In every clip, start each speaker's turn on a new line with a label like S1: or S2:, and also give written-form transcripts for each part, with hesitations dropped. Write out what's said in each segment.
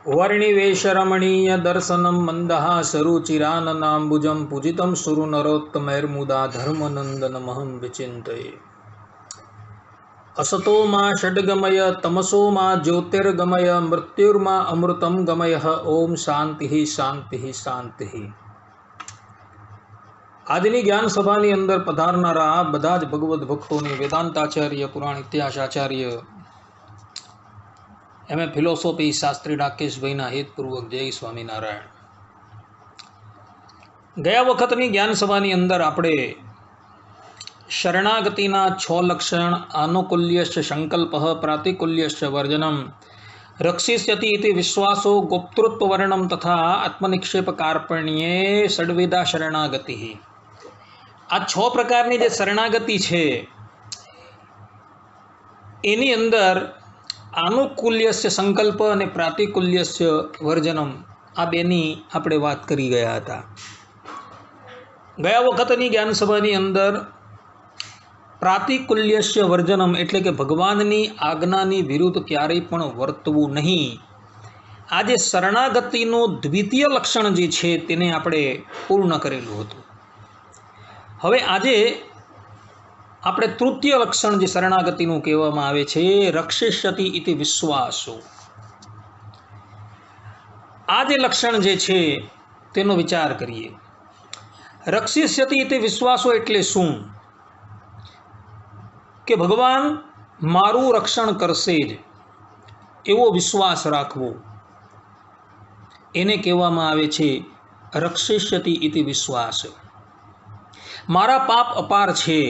S1: वर्णिवेशरमणीय दर्शनं मन्दहासरुचिराननाम्बुजं पूजितं सुरनरोत्तमैर्मुदा धर्मनन्दनमहं विचिन्तये। असतो मा षड्गमय तमसो मा ज्योतिर्गमय मृत्युर्मा अमृतं गमयः। ओम शांति शांति शांति। આજની જ્ઞાન સભાની અંદર પધારનારા બધા જ ભગવદ્ ભક્તોની વેદાંતાચાર્ય પુરાણ ઇતિહાસાચાર્ય એમ.એ. ફિલોસોફી શાસ્ત્રી રાકેશભાઈના હેતપૂર્વક જય સ્વામિનારાયણ। ગયા વખતની જ્ઞાન સભાની અંદર આપણે શરણાગતિના 6 લક્ષણ આનુકૂલ્યશ્ચ સંકલ્પ પ્રાતિકૂલ્યશ્ચ વર્જનમ રક્ષિષ્યતિ ઇતિ વિશ્વાસો ગોપ્તૃત્વ વર્ણમ તથા આત્મનિક્ષેપ કાર્પણ્યે ષડવિધા શરણાગતિ। આ 6 પ્રકારની જે શરણાગતિ છે એની અંદર આનુકૂલ્યસ્ય સંકલ્પ અને પ્રાતિકૂલ્યસ્ય વર્જનમ આ બેની આપણે વાત કરી ગયા હતા। ગયા વખતની જ્ઞાન સભાની અંદર પ્રાતિકૂલ્યસ્ય વર્જનમ એટલે કે ભગવાનની આજ્ઞાની વિરુદ્ધ ક્યારેય પણ વર્તવું નહીં, આ જે શરણાગતિનું દ્વિતીય લક્ષણ જે છે તેને આપણે પૂર્ણ કરેલું હતું। હવે આજે આપણે તૃતીય લક્ષણ જે શરણાગતિનું કહેવામાં આવે છે રક્ષિષ્યતિ ઇતિ વિશ્વાસો, આ જે લક્ષણ જે છે તેનો વિચાર કરીએ। રક્ષિષ્યતિ ઇતિ વિશ્વાસો એટલે શું? કે ભગવાન મારું રક્ષણ કરશે જ એવો વિશ્વાસ રાખવો, એને કહેવામાં આવે છે રક્ષિષ્યતિ ઇતિ વિશ્વાસ। મારા પાપ અપાર છે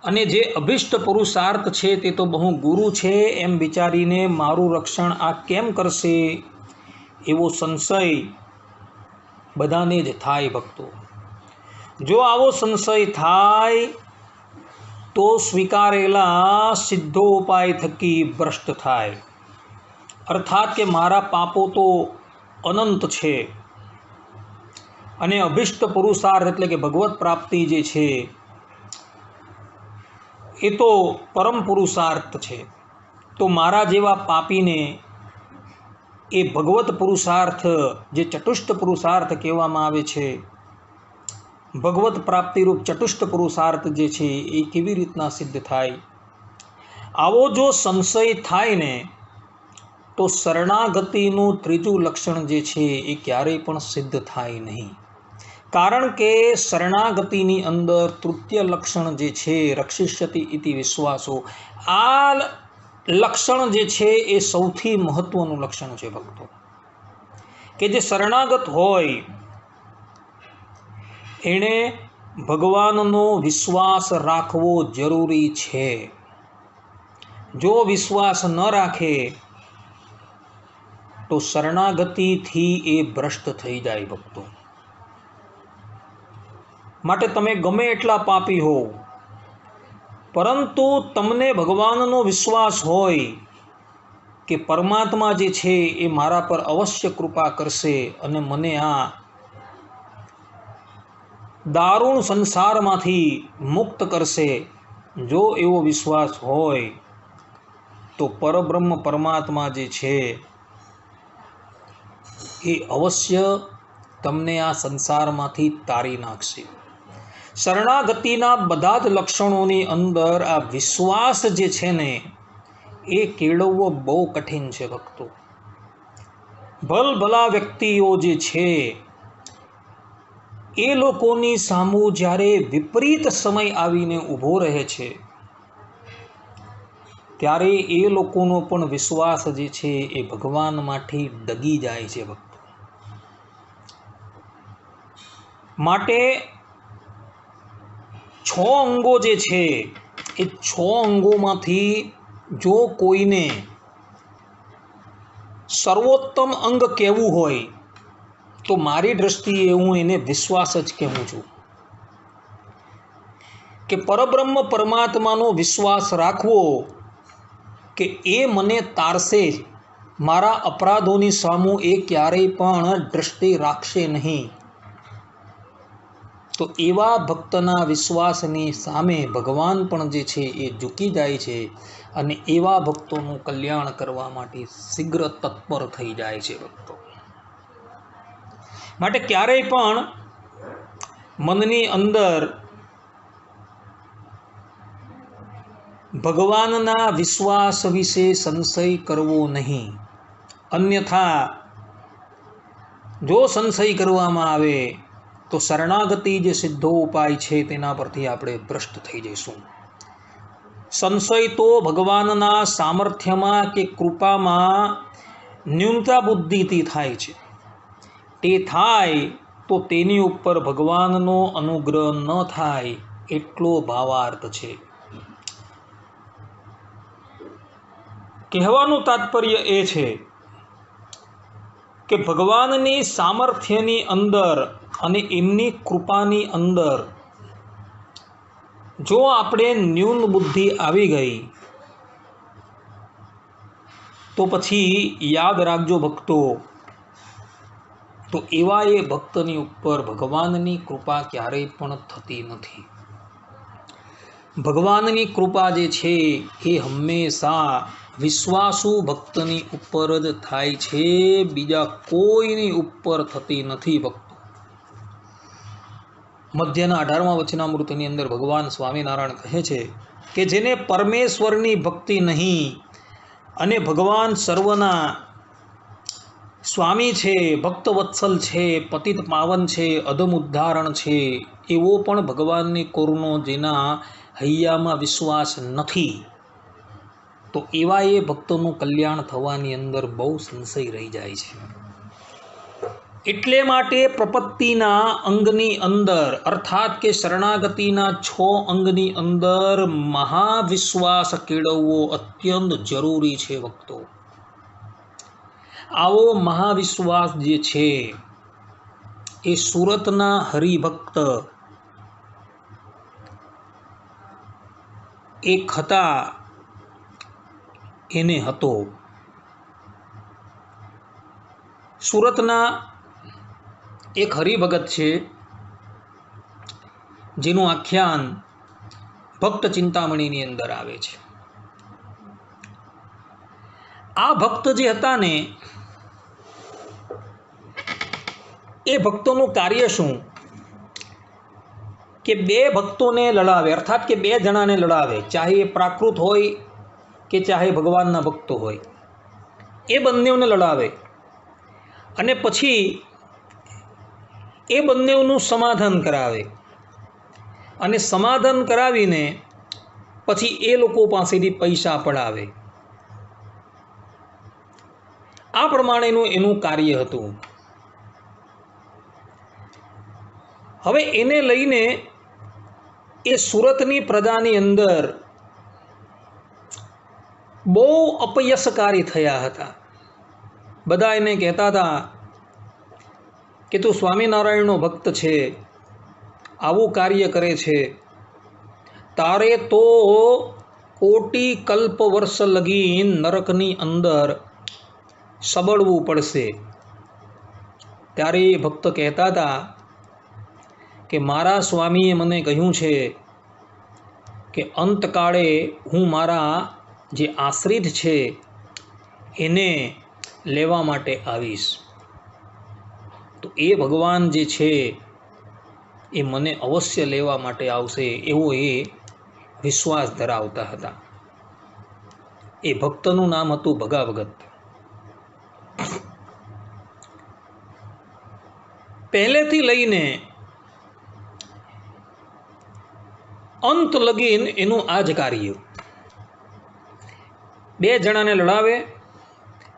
S1: અને જે અભિષ્ટ પુરુષાર્થ છે તે તો બહુ ગુરુ છે એમ વિચારીને મારું રક્ષણ આ કેમ કરશે એવો સંશય બધાને જ થાય ભક્તો। જો આવો સંશય થાય તો સ્વીકારેલા સિદ્ધો ઉપાય થકી ભ્રષ્ટ થાય, અર્થાત કે મારા પાપો તો અનંત છે અને અભિષ્ટ પુરુષાર્થ એટલે કે ભગવત પ્રાપ્તિ જે છે એ તો પરમ પુરુષાર્થ છે, તો મારા જેવા પાપીને એ ભગવત પુરુષાર્થ જે ચતુષ્ટ પુરુષાર્થ કહેવામાં આવે છે, ભગવત પ્રાપ્તિરૂપ ચતુષ્ટ પુરુષાર્થ જે છે એ કેવી રીતના સિદ્ધ થાય? આવો જો સંશય થાય ને તો શરણાગતિનું ત્રીજું લક્ષણ જે છે એ ક્યારેય પણ સિદ્ધ થાય નહીં, કારણ કે શરણાગતિની અંદર તૃતીય લક્ષણ જે છે રક્ષિષ્યતિ ઇતિ વિશ્વાસો, આ લક્ષણ જે છે એ સૌથી મહત્વનું લક્ષણ છે ભક્તો। કે જે શરણાગત હોય એણે ભગવાનનો વિશ્વાસ રાખવો જરૂરી છે। જો વિશ્વાસ ન રાખે તો શરણાગતિથી એ ભ્રષ્ટ થઈ જાય ભક્તો। માટે તમે ગમે એટલા પાપી હો, પરંતુ તમને ભગવાનનો વિશ્વાસ હોય કે પરમાત્મા જે છે એ મારા પર અવશ્ય કૃપા કરશે અને મને આ દારૂણ સંસારમાંથી મુક્ત કરશે, જો એવો વિશ્વાસ હોય તો પરબ્રહ્મ પરમાત્મા જે છે એ અવશ્ય તમને આ સંસારમાંથી તારી નાખશે। શરણાગતિના બધા જ લક્ષણોની અંદર આ વિશ્વાસ જે છે ને એ કેળવવો બહુ કઠિન છે ભક્તો। ભલભલા વ્યક્તિઓ જે છે એ લોકોની સામું જ્યારે વિપરીત સમય આવીને ઊભો રહે છે ત્યારે એ લોકોનો પણ વિશ્વાસ જે છે એ ભગવાનમાંથી ડગી જાય છે ભક્તો। માટે 6 અંગો જે છે એ 6 અંગોમાંથી જો કોઈને સર્વોત્તમ અંગ કહેવું હોય તો મારી દ્રષ્ટિએ હું એને વિશ્વાસ જ કહેવું છું। કે પરબ્રહ્મ પરમાત્માનો વિશ્વાસ રાખવો કે એ મને તારશે જ, મારા અપરાધોની સામું એ ક્યારેય પણ દ્રષ્ટિ રાખશે નહીં। તો એવા ભક્તના વિશ્વાસની સામે ભગવાન પણ જે છે એ ઝૂકી જાય છે અને એવા ભક્તોનું કલ્યાણ કરવા માટે શીઘ્ર તત્પર થઈ જાય છે ભક્તો. માટે ક્યારેય પણ મનની અંદર ભગવાનના વિશ્વાસ વિશે સંશય કરવો નહીં. અન્યથા જો સંશય કરવામાં આવે તો શરણાગતિ જે સિદ્ધો ઉપાય છે તેના પરથી આપણે ભ્રષ્ટ થઈ જઈશું. સંશય તો ભગવાનના સામર્થ્યમાં કે કૃપામાં ન્યૂનતા બુદ્ધિથી થાય છે. તે થાય તો તેની ઉપર ભગવાનનો અનુગ્રહ ન થાય એટલો ભાવાર્થ છે. કહેવાનું તાત્પર્ય એ છે કે ભગવાનની સામર્થ્યની અંદર અને એમની કૃપાની અંદર જો આપણે ન્યૂન બુદ્ધિ આવી ગઈ તો પછી યાદ રાખજો ભક્તો, તો એવા એ ભક્તની ઉપર ભગવાનની કૃપા ક્યારેય પણ થતી નથી. ભગવાનની કૃપા જે છે એ હંમેશા વિશ્વાસુ ભક્તની ઉપર જ થાય છે, બીજા કોઈની ઉપર થતી નથી ભક્તો. મધ્યના 18મા વચનામૃતની અંદર ભગવાન સ્વામિનારાયણ કહે છે કે જેને પરમેશ્વરની ભક્તિ નહીં અને ભગવાન સર્વના સ્વામી છે, ભક્તવત્સલ છે, પતિત પાવન છે, અધમ ઉદ્ધારણ છે, એવો પણ ભગવાનની કોરનો જેના હૈયામાં વિશ્વાસ નથી, તો એવા એ ભક્તોનું કલ્યાણ થવાની અંદર બહુ સંશય રહી જાય છે. એટલે માટે પ્રપત્તિના અંગની અંદર અર્થાત કે શરણાગતિના 6 અંગની અંદર મહાવિશ્વાસ કેળવવો અત્યંત જરૂરી છે ભક્તો. આવો મહાવિશ્વાસ જે છે એ સુરતના હરિભક્ત એક હતા એને હતો. સુરતના એક હરિભગત છે જેનું આખ્યાન ભક્ત ચિંતામણીની અંદર આવે છે. આ ભક્ત જે હતા ને એ ભક્તોનું કાર્ય શું કે 2 ભક્તોને લડાવે, અર્થાત કે 2 જણાને લડાવે, ચાહે એ પ્રાકૃત હોય કે ચાહે ભગવાનના ભક્તો હોય, એ બંનેઓને લડાવે અને પછી એ બંનેઓનું સમાધાન કરાવે અને સમાધાન કરાવીને પછી એ લોકો પાસેથી પૈસા પડાવે. આ પ્રમાણેનું એનું કાર્ય હતું. હવે એને લઈને એ સુરતની પ્રજાની અંદર બહુ અપયશકારી થયા હતા. બધા એને કહેતા હતા કે તું સ્વામિનારાયણનો ભક્ત છે, આવું કાર્ય કરે છે, તારે તો કોટી કલ્પ વર્ષ લગીન નરકની અંદર સબળવું પડશે. ત્યારે એ ભક્ત કહેતા હતા કે મારા સ્વામીએ મને કહ્યું છે કે અંતકાળે હું મારા જે આશ્રિત છે એને લેવા માટે આવીશ. તો એ ભગવાન જે છે એ મને અવશ્ય લેવા માટે આવશે એવો એ વિશ્વાસ ધરાવતા હતા. એ ભક્તનું નામ હતું ભગા ભગત. પહેલેથી લઈને અંત લગીન એનું આ જ કાર્ય. 2 જણાને લડાવે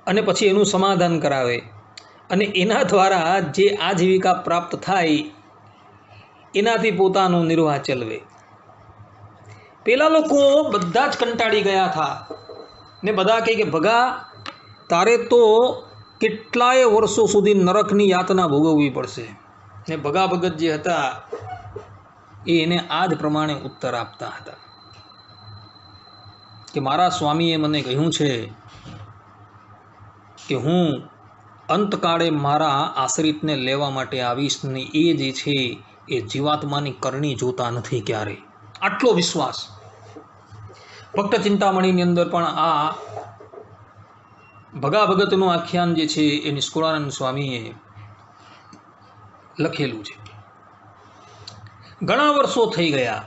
S1: અને પછી એનું સમાધાન કરાવે અને એના દ્વારા જે આજીવિકા પ્રાપ્ત થાય એનાથી પોતાનો નિર્વાહ ચલાવે. પેલા લોકો બધા જ કંટાળી ગયા હતા ને બધા કહે કે ભગા તારે તો કેટલાય વર્ષો સુધી નરકની યાતના ભોગવવી પડશે. ને ભગા ભગત જે હતા એને આ જ પ્રમાણે ઉત્તર આપતા હતા કે મારા સ્વામીએ મને કહ્યું છે કે હું અંતકાળે મારા આશ્રિતને લેવા માટે આવીશ ને એ જે છે એ જીવાત્માની કરણી જોતા નથી ક્યારેય. આટલો વિશ્વાસ ભક્ત ચિંતામણીની અંદર પણ આ ભગા ભગતનું આખ્યાન જે છે એ નિષ્કુળાનંદ સ્વામીએ લખેલું છે. ઘણા વર્ષો થઈ ગયા.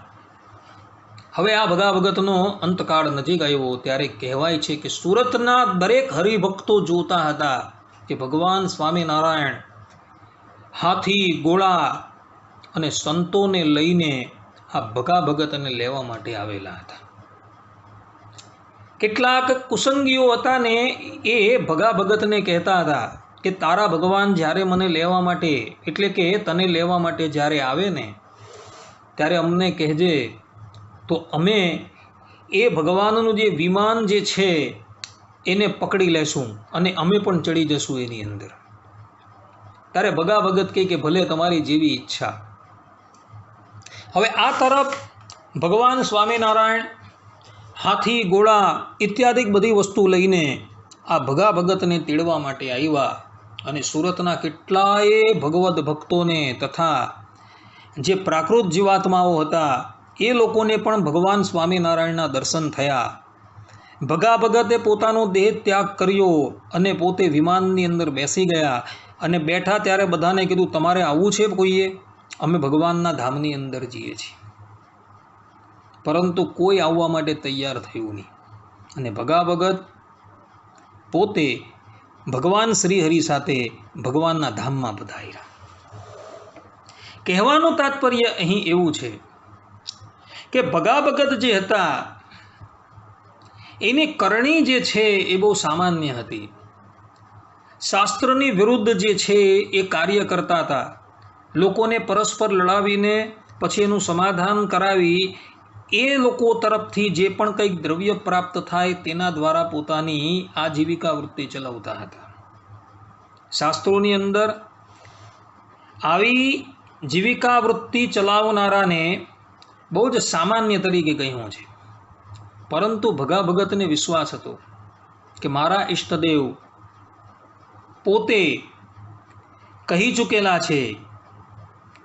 S1: હવે આ ભગા ભગતનો અંતકાળ નજીક આવ્યો ત્યારે કહેવાય છે કે સુરતના દરેક હરિભક્તો જોતા હતા કે ભગવાન સ્વામિનારાયણ હાથી, ઘોડા અને સંતોને લઈને આ ભગા ભગતને લેવા માટે આવેલા હતા. કેટલાક કુસંગીઓ હતા ને એ ભગા ભગતને કહેતા હતા કે તારા ભગવાન જ્યારે મને લેવા માટે એટલે કે તને લેવા માટે જ્યારે આવે ને ત્યારે અમને કહેજે, તો અમે એ ભગવાનનું જે વિમાન જે છે એને પકડી લેશું અને અમે પણ ચડી જશું એની અંદર. ત્યારે ભગા ભગત કહે કે ભલે તમારી જેવી ઈચ્છા. હવે આ તરફ ભગવાન સ્વામિનારાયણ હાથી, ઘોડા ઇત્યાદિ બધી વસ્તુ લઈને આ ભગા ભગતને તેડવા માટે આવ્યા અને સુરતના કેટલાય ભગવદ ભક્તોને તથા જે પ્રાકૃત જીવાત્માઓ હતા એ લોકોને પણ ભગવાન સ્વામિનારાયણના દર્શન થયા. ભગા ભગતે પોતાનો દેહ ત્યાગ કર્યો અને પોતે વિમાનની અંદર બેસી ગયા અને બેઠા ત્યારે બધાને કીધું તમારે આવવું છે કોઈએ? અમે ભગવાનના ધામની અંદર જઈએ છીએ. પરંતુ કોઈ આવવા માટે તૈયાર થયું નહીં અને ભગા ભગત પોતે ભગવાન શ્રી હરિ સાથે ભગવાનના ધામમાં પધાર્યા. કહેવાનું તાત્પર્ય અહીં એવું છે કે ભગા ભગત જે હતા એની કરણી જે છે એ બહુ સામાન્ય હતી. શાસ્ત્રની વિરુદ્ધ જે છે એ કાર્ય કરતા હતા. લોકોને પરસ્પર લડાવીને પછી એનું સમાધાન કરાવી એ લોકો તરફથી જે પણ કંઈક દ્રવ્ય પ્રાપ્ત થાય તેના દ્વારા પોતાની આજીવિકા વૃત્તિ ચલાવતા હતા. શાસ્ત્રોની અંદર આવી જીવિકા વૃત્તિ ચલાવનારાને બહુ જ સામાન્ય તરીકે કહ્યું છે. પરંતુ ભગા ભગતને વિશ્વાસ હતો કે મારા ઈષ્ટદેવ પોતે કહી ચૂકેલા છે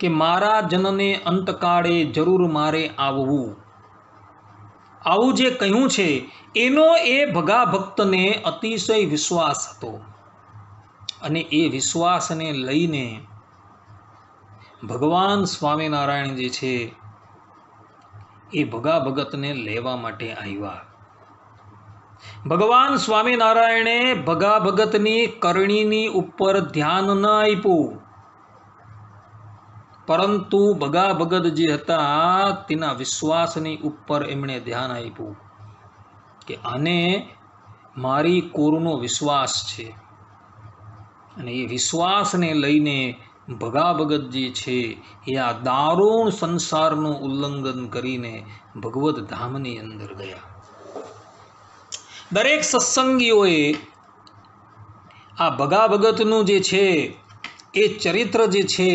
S1: કે મારા જનને અંતકાળે જરૂર મારે આવવું. આવું જે કહ્યું છે એનો એ ભગા ભક્તને અતિશય વિશ્વાસ હતો અને એ વિશ્વાસને લઈને ભગવાન સ્વામિનારાયણ જે છે એ ભગા ભગતને લેવા માટે આવ્યા. ભગવાન સ્વામિનારાયણે ભગા ભગતની કરણીની ઉપર ધ્યાન ન આપ્યું, પરંતુ ભગા ભગત જે હતા તેના વિશ્વાસની ઉપર એમણે ધ્યાન આપ્યું કે આને મારી કોરનો વિશ્વાસ છે અને એ વિશ્વાસને લઈને ભગા ભગત જે છે એ આ દારૂણ સંસારનું ઉલ્લંઘન કરીને ભગવત ધામની અંદર ગયા. દરેક સત્સંગીઓએ આ ભગા ભગતનું જે છે એ ચરિત્ર જે છે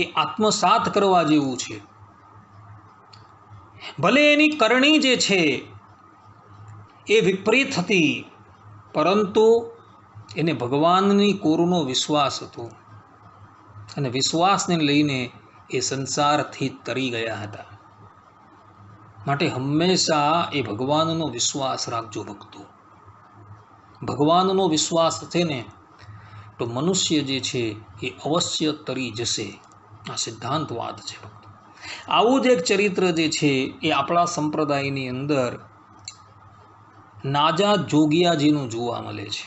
S1: એ આત્મસાત કરવા જેવું છે. ભલે એની કરણી જે છે એ વિપરીત હતી, પરંતુ એને ભગવાનની કોરનો વિશ્વાસ હતો અને વિશ્વાસને લઈને એ સંસારથી તરી ગયા હતા. માટે હંમેશા એ ભગવાનનો વિશ્વાસ રાખજો ભક્તો. ભગવાનનો વિશ્વાસ છે ને તો મનુષ્ય જે છે એ અવશ્ય તરી જશે. આ સિદ્ધાંત વાત છે ભક્તો. આવું જ એક ચરિત્ર જે છે એ આપણા સંપ્રદાયની અંદર નાજા જોગિયાજીનું જોવા મળે છે.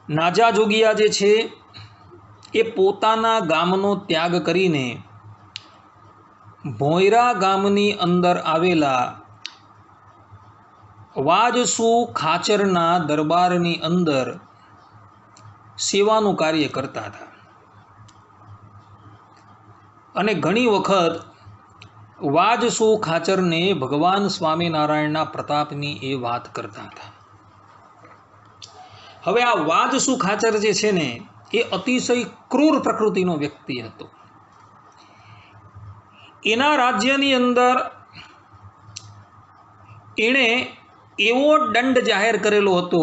S1: નાજા જોગિયા જે છે એ પોતાના ગામનો ત્યાગ કરીને ભોંયરા ગામની અંદર આવેલા વાજસુ ખાચરના દરબારની અંદર સેવાનું કાર્ય કરતા હતા અને ઘણી વખત વાજસુ ખાચરને ભગવાન સ્વામિનારાયણના પ્રતાપની એ વાત કરતા હતા. હવે આ વાજસુ ખાચર જે છે ને એ અતિશય ક્રૂર પ્રકૃતિનો વ્યક્તિ હતો. એના રાજ્યની અંદર એણે એવો દંડ જાહેર કરેલો હતો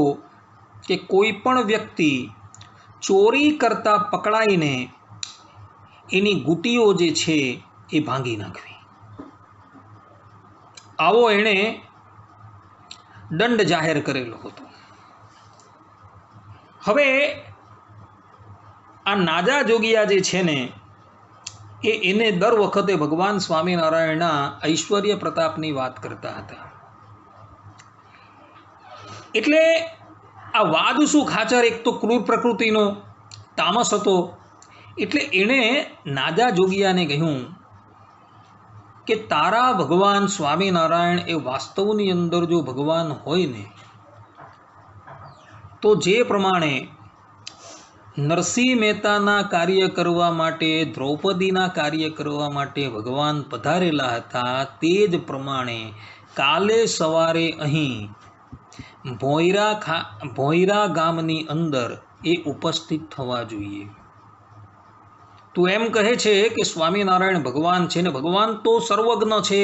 S1: કે કોઈ પણ વ્યક્તિ ચોરી કરતા પકડાઈને એની ગુટીઓ જે છે એ ભાંગી નાખવી. આવો એણે દંડ જાહેર કરેલો હતો. હવે આ નાજા જોગિયા જે છે ને એને દર વખતે ભગવાન સ્વામિનારાયણના ઐશ્વર્ય પ્રતાપની વાત કરતા હતા. એટલે આ વાદસુ ખાચર એક તો ક્રૂર પ્રકૃતિનો તામસ હતો. એટલે એણે નાજા જોગિયાને કહ્યું કે તારા ભગવાન સ્વામિનારાયણ એ વાસ્તવની અંદર જો ભગવાન હોય ને તો જે પ્રમાણે નરસિંહ મહેતાના કાર્ય કરવા માટે, દ્રૌપદીના કાર્ય કરવા માટે ભગવાન પધારેલા હતા, તે જ પ્રમાણે કાલે સવારે અહીં ભોયરા ગામની અંદર એ ઉપસ્થિત થવા જોઈએ. તું એમ કહે છે કે સ્વામિનારાયણ ભગવાન છે ને ભગવાન તો સર્વજ્ઞ છે,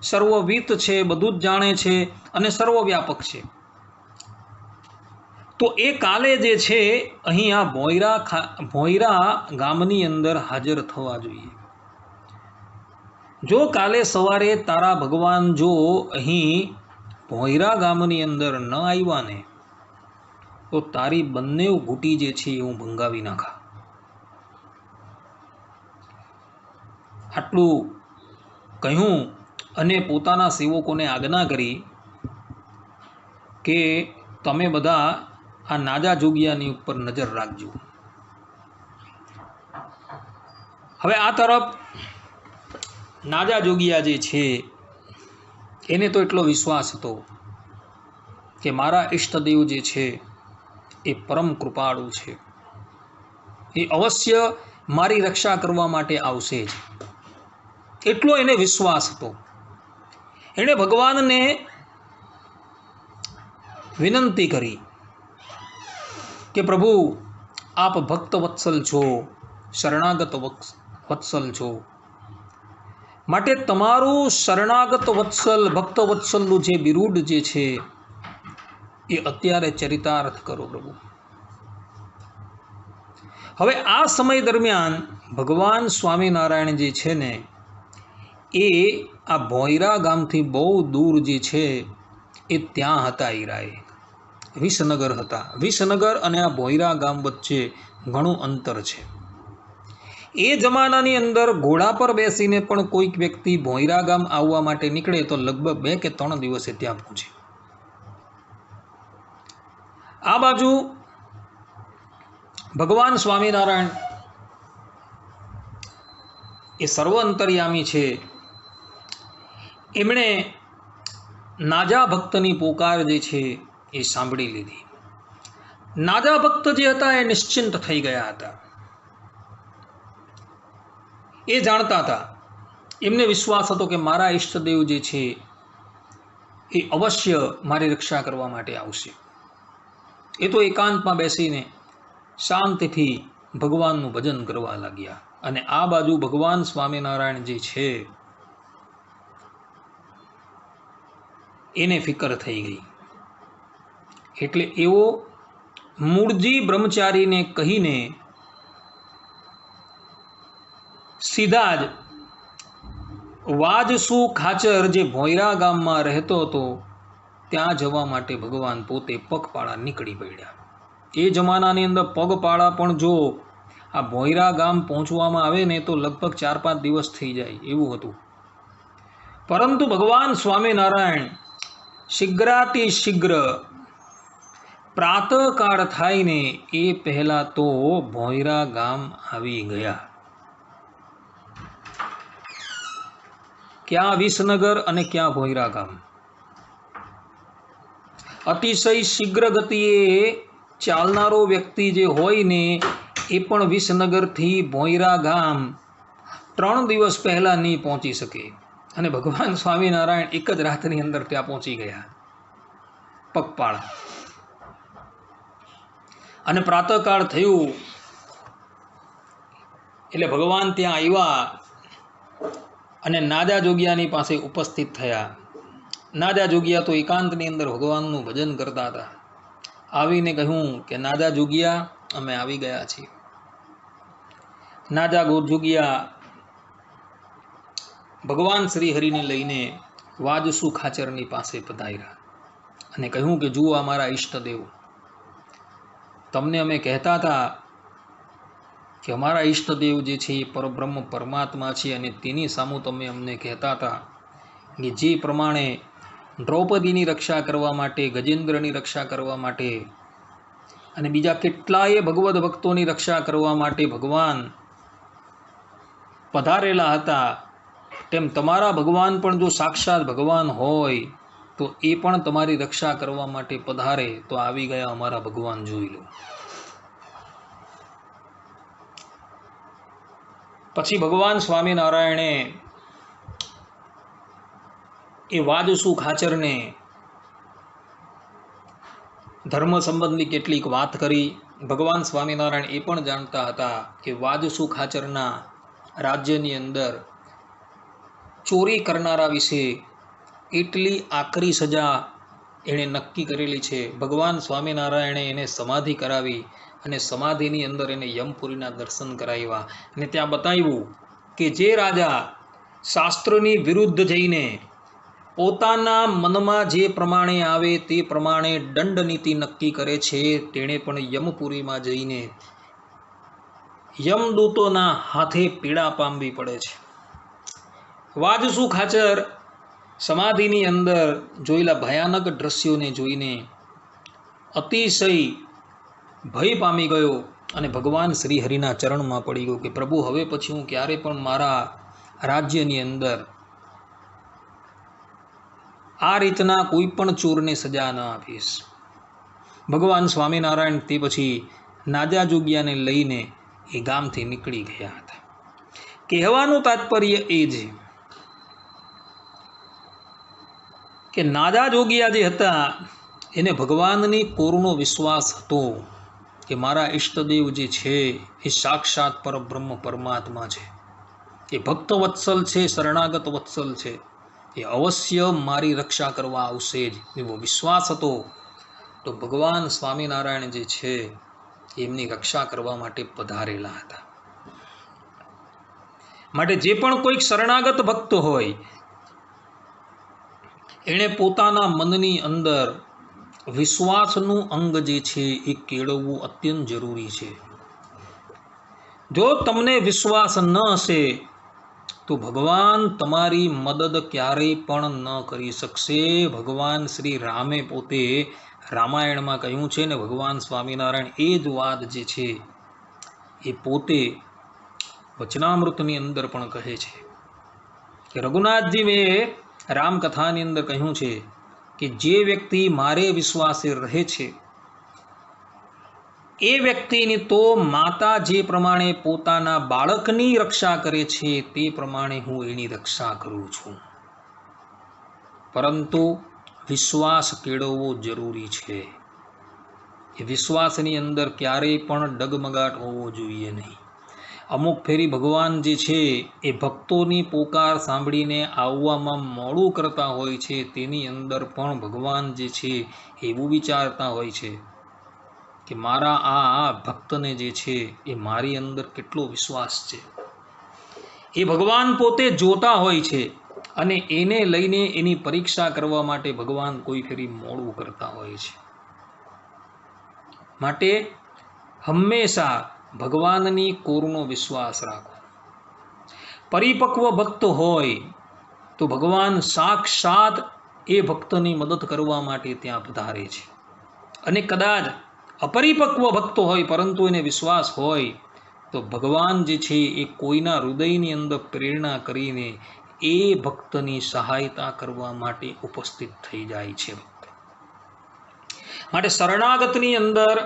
S1: સર્વવિત છે, બધું જ જાણે છે અને સર્વવ્યાપક છે. તો એ કાલે જે છે અહીં આ ભોયરા ગામની અંદર હાજર થવા જોઈએ. જો કાલે સવારે તારા ભગવાન જો અહીં ભોયરા ગામની અંદર ન આવ્યા ને તો તારી બંને ઘૂંટી જે છે એ હું ભંગાવી નાખા. આટલું કહ્યું અને પોતાના સેવકોને આજ્ઞા કરી કે તમે બધા આ નાજા જોગિયાની ઉપર નજર રાખજો. હવે આ તરફ નાજા જોગિયા જે છે એને તો એટલો વિશ્વાસ હતો કે મારા ઈષ્ટદેવ જે છે એ પરમ કૃપાળુ છે, એ અવશ્ય મારી રક્ષા કરવા માટે આવશે જ. એટલો એને વિશ્વાસ હતો. એણે ભગવાનને વિનંતી કરી કે પ્રભુ આપ ભક્ત વત્સલ છો, શરણાગત વત્સલ છો, માટે તમારું શરણાગત વત્સલ, ભક્ત વત્સલનું જે બિરુદ જે છે એ અત્યારે ચરિતાર્થ કરો પ્રભુ. હવે આ સમય દરમિયાન ભગવાન સ્વામિનારાયણ જે છે ને એ આ ભોયરા ગામથી બહુ દૂર જે છે એ ત્યાં હતા. ઈરાએ વિસનગર હતા. વિસનગર અને આ ભોયરા ગામ વચ્ચે ઘણું અંતર છે. એ જમાનાની અંદર ઘોડા પર બેસીને પણ કોઈક વ્યક્તિ ભોયરા ગામ આવવા માટે નીકળે તો લગભગ 2 કે 3 દિવસે ત્યાં પહોંચે. આ બાજુ ભગવાન સ્વામિનારાયણ એ સર્વ અંતર્યામી છે. એમણે નાજા ભક્તની પોકાર જે છે એ સાંભળી લીધી. નાજા ભક્ત જે હતા એ નિશ્ચિંત થઈ ગયા હતા. એ જાણતા હતા, એમને વિશ્વાસ હતો કે મારા ઈષ્ટદેવ જે છે એ અવશ્ય મારી રક્ષા કરવા માટે આવશે. એ તો એકાંતમાં બેસીને શાંતિથી ભગવાનનું ભજન કરવા લાગ્યા. અને આ બાજુ ભગવાન સ્વામિનારાયણ જે છે એને ફિકર થઈ ગઈ. એટલે એવો મૂળજી બ્રહ્મચારીને કહીને સીધા જ વાજસુ ખાચર જે ભોયરા ગામમાં રહેતો હતો ત્યાં જવા માટે ભગવાન પોતે પગપાળા નીકળી પડ્યા. એ જમાનાની અંદર પગપાળા પણ જો આ ભોયરા ગામ પહોંચવામાં આવે ને તો લગભગ 4-5 દિવસ થઈ જાય એવું હતું. પરંતુ ભગવાન સ્વામિનારાયણ શીઘ્રાતિ શીઘ્ર પ્રાતઃકાળ થાય ને એ પહેલા તો ભોયરા ગામ આવી ગયા. ક્યાં વિસનગર અને ક્યાં ભોયરા ગામ. અતિશય શીઘ્ર ગતિએ ચાલનારો વ્યક્તિ જે હોય ને એ પણ વિસનગરથી ભોયરા ગામ 3 દિવસ પહેલાં નહીં પહોંચી શકે. અને ભગવાન સ્વામિનારાયણ એક જ રાતની અંદર ત્યાં પહોંચી ગયા પગપાળા. અને પ્રાતઃકાળ થયું એટલે ભગવાન ત્યાં આવ્યા અને નાજા જોગિયાની પાસે ઉપસ્થિત થયા. નાજા જોગિયા તો એકાંતની અંદર ભગવાનનું ભજન કરતા હતા. આવીને કહ્યું કે નાજા જોગિયા અમે આવી ગયા છીએ. નાજા ગોરજોગિયા ભગવાન શ્રી હરિને લઈને વાજસુ ખાચરની પાસે પધાર્યા અને કહ્યું કે જુઓ અમારા ઈષ્ટદેવ, તમને અમે કહેતા હતા કે અમારા ઈષ્ટદેવ જે છે એ પરબ્રહ્મ પરમાત્મા છે, અને તેની સામું તમે અમને કહેતા હતા કે જે પ્રમાણે દ્રૌપદીની રક્ષા કરવા માટે, ગજેન્દ્રની રક્ષા કરવા માટે અને બીજા કેટલાય ભગવદ ભક્તોની રક્ષા કરવા માટે ભગવાન પધારેલા હતા, તેમ તમારા ભગવાન પણ જો સાક્ષાત ભગવાન હોય તો એ પણ તમારી રક્ષા કરવા માટે પધારે તો આવી ગયા અમારા ભગવાન, જોઈ લો. પછી ભગવાન સ્વામિનારાયણે એ વાજસુ ખાચરને ધર્મ સંબંધી કેટલીક વાત કરી. ભગવાન સ્વામિનારાયણ એ પણ જાણતા હતા કે વાજસુ ખાચરના રાજ્યની અંદર ચોરી કરનારા વિશે એટલી આકરી સજા એણે નક્કી કરેલી છે. ભગવાન સ્વામિનારાયણે એને સમાધિ કરાવી અને સમાધિની અંદર એને યમપુરીના દર્શન કરાવ્યા અને ત્યાં બતાવ્યું કે જે રાજા શાસ્ત્રની વિરુદ્ધ જઈને પોતાના મનમાં જે પ્રમાણે આવે તે પ્રમાણે દંડ નીતિ નક્કી કરે છે, તેણે પણ યમપુરીમાં જઈને યમદૂતોના હાથે પીડા પામવી પડે છે. વાજસુ ખાચર સમાધિની અંદર જોયેલા ભયાનક દ્રશ્યોને જોઈને અતિશય ભય પામી ગયો અને ભગવાન શ્રી હરિના ચરણમાં પડી ગયો કે પ્રભુ, હવે પછી હું ક્યારે પણ મારા રાજ્યની અંદર આ રીતના કોઈ પણ ચોરને સજા ન આપીશ. ભગવાન સ્વામિનારાયણ તે પછી નાજા જોગિયાને લઈને એ ગામથી નીકળી ગયા હતા. કહેવાનું તાત્પર્ય એ છે કે નાજા જોગિયા જે હતા એને ભગવાનની પૂર્ણ વિશ્વાસ હતો કે મારા ઈષ્ટદેવ જે છે એ સાક્ષાત પરબ્રહ્મ પરમાત્મા છે, એ ભક્ત વત્સલ છે, શરણાગત વત્સલ છે, એ અવશ્ય મારી રક્ષા કરવા આવશે જ એવો વિશ્વાસ હતો. તો ભગવાન સ્વામિનારાયણ જે છે એમની રક્ષા કરવા માટે પધારેલા હતા. માટે જે પણ કોઈક શરણાગત ભક્ત હોય એણે પોતાના મનની અંદર વિશ્વાસનું અંગ જે છે એ કેળવવું અત્યંત જરૂરી છે. જો તમને વિશ્વાસ ન હશે તો ભગવાન તમારી મદદ ક્યારેય પણ ન કરી શકશે. ભગવાન શ્રી રામે પોતે રામાયણમાં કહ્યું છે ને ભગવાન સ્વામિનારાયણ એ જ વાત જે છે એ પોતે વચનામૃતની અંદર પણ કહે છે કે રઘુનાથજી મેં રામકથાની અંદર કહ્યું છે કે જે વ્યક્તિ મારે વિશ્વાસે રહે છે એ વ્યક્તિની તો માતા જે પ્રમાણે પોતાના બાળકની રક્ષા કરે છે તે પ્રમાણે હું એની રક્ષા કરું છું. પરંતુ વિશ્વાસ કેળવવો જરૂરી છે. એ વિશ્વાસની અંદર ક્યારેય પણ ડગમગાટ હોવો જોઈએ નહીં. અમુક ફેરી ભગવાન જે છે એ ભક્તોની પોકાર સાંભળીને આવવામાં મોડું કરતા હોય છે, તેની અંદર પણ ભગવાન જે છે એવું વિચારતા હોય છે કે મારા આ ભક્તને જે છે એ મારી અંદર કેટલો વિશ્વાસ છે. એ ભગવાન પોતે જોતા હોય છે અને એને લઈને એની પરીક્ષા કરવા માટે ભગવાન કોઈ ફેરી મોડું કરતા હોય છે. માટે હંમેશા ભગવાનની કોરનો વિશ્વાસ રાખો. પરિપક્વ ભક્ત હોય તો ભગવાન સાક્ષાત એ ભક્તની મદદ કરવા માટે ત્યાં પધારે છે. અને કદાચ અપરિપક્વ ભક્ત હોય પરંતુ એને વિશ્વાસ હોય તો ભગવાન જે છે એ કોઈના હૃદયની અંદર પ્રેરણા કરીને એ ભક્તની સહાયતા કરવા માટે ઉપસ્થિત થઈ જાય છે. માટે શરણાગતની અંદર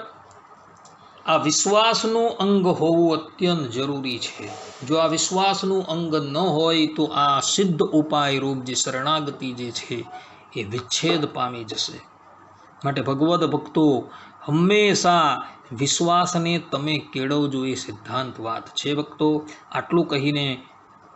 S1: આ વિશ્વાસનું અંગ હોવું અત્યંત જરૂરી છે. જો આ વિશ્વાસનું અંગ ન હોય તો આ સિદ્ધ ઉપાય રૂપ જે શરણાગતિ જે છે એ વિચ્છેદ પામી જશે. માટે ભગવદ ભક્તો હંમેશા વિશ્વાસને તમે કેળવજો, એ સિદ્ધાંત વાત છે. ભક્તો, આટલું કહીને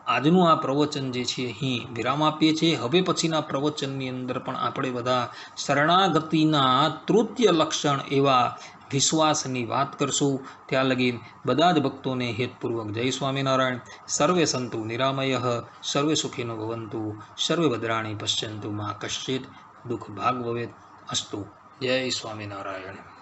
S1: આજનું આ પ્રવચન જે છે અહીં વિરામ આપીએ છીએ. હવે પછીના પ્રવચનની અંદર પણ આપણે બધા શરણાગતિના તૃતીય લક્ષણ એવા વિશ્વાસની વાત કરશું. ત્યાં લગી બધા જ ભક્તોને હેતપૂર્વક જય સ્વામિનારાયણ. સર્વે સંતુ નિરામય, સર્વે સુખીનો ભવંતુ, સર્વે ભદ્રાણી પશ્યંતુ, મા કશ્ચિત દુઃખ ભાગ ભવેત. અસ્તુ. જય સ્વામિનારાયણ.